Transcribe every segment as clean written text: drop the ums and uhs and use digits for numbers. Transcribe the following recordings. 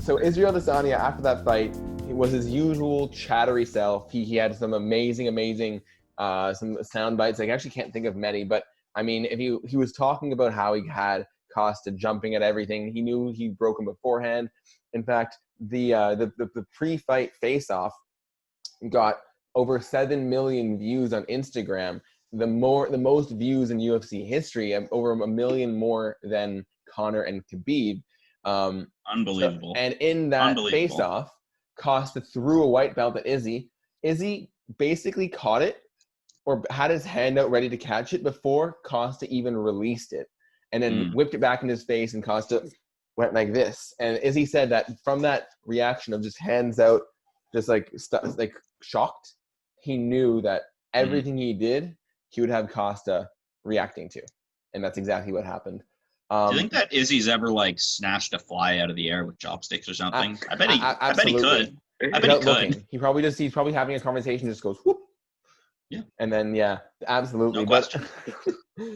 So Israel Adesanya, after that fight, it was his usual chattery self. He had some amazing some sound bites. I actually can't think of many, but I mean, if he was talking about how he had Costa jumping at everything. He knew he broke him beforehand. In fact, the pre-fight face-off got over 7 million views on Instagram. The most views in UFC history, over 1 million more than Conor and Khabib. Unbelievable. And in that face-off, Costa threw a white belt at Izzy. Izzy basically caught it or had his hand out ready to catch it before Costa even released it, and then whipped it back in his face, and Costa went like this. And Izzy said that from that reaction of just hands out, just like shocked, he knew that everything he did, he would have Costa reacting to. And that's exactly what happened. Do you think that Izzy's ever like snatched a fly out of the air with chopsticks or something? I bet he could. I bet he could. Looking. He's probably having a conversation, just goes whoop. Yeah. And then absolutely. No question.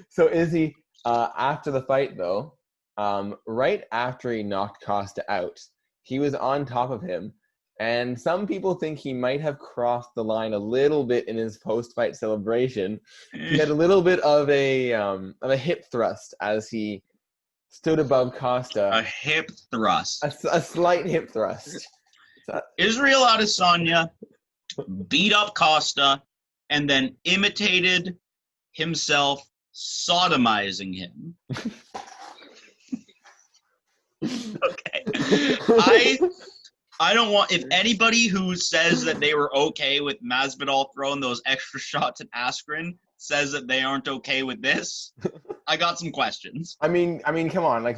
So Izzy, after the fight though, right after he knocked Costa out, he was on top of him. And some people think he might have crossed the line a little bit in his post-fight celebration. He had a little bit of a hip thrust as he stood above Costa. A hip thrust. A slight hip thrust. Israel Adesanya beat up Costa and then imitated himself sodomizing him. Okay. I don't want, if anybody who says that they were okay with Masvidal throwing those extra shots at Askren says that they aren't okay with this, I got some questions. I mean, come on. Like,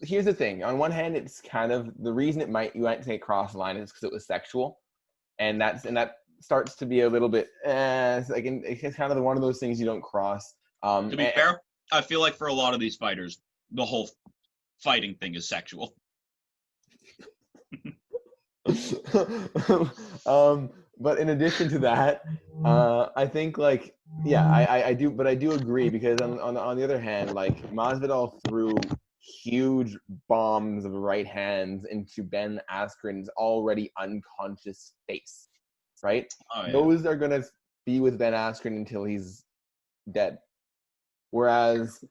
here's the thing. On one hand, it's kind of the reason you might say cross the line is because it was sexual, and that starts to be a little bit it's kind of one of those things you don't cross. To be fair, I feel like for a lot of these fighters, the whole fighting thing is sexual. But in addition to that, I think I do agree, because on the other hand, like, Masvidal threw huge bombs of right hands into Ben Askren's already unconscious face, right? Oh, yeah. Those are gonna be with Ben Askren until he's dead. Whereas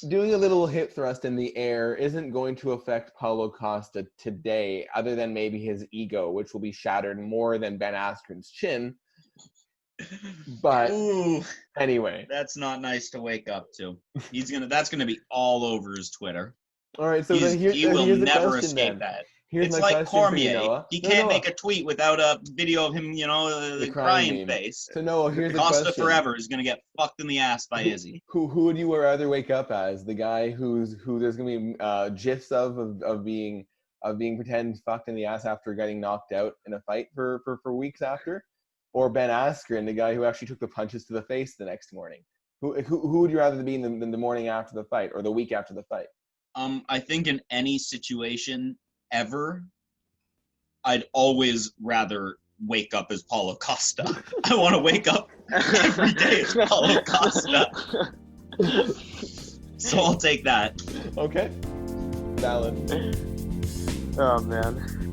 doing a little hip thrust in the air isn't going to affect Paulo Costa today, other than maybe his ego, which will be shattered more than Ben Askren's chin. But anyway, that's not nice to wake up to. That's gonna be all over his Twitter. All right, so he will never escape that. It's like Cormier. He can't make a tweet without a video of him, the crying face. So Noah, here's the Costa question. forever is gonna get fucked in the ass by Izzy. Who would you rather wake up as? The guy who there's gonna be gifs of being pretend fucked in the ass after getting knocked out in a fight for weeks after, or Ben Askren, the guy who actually took the punches to the face the next morning? Who would you rather be in the morning after the fight or the week after the fight? I think in any situation ever, I'd always rather wake up as Paulo Costa. I want to wake up every day as Paulo Costa. So I'll take that. Okay. Valid. Oh, man.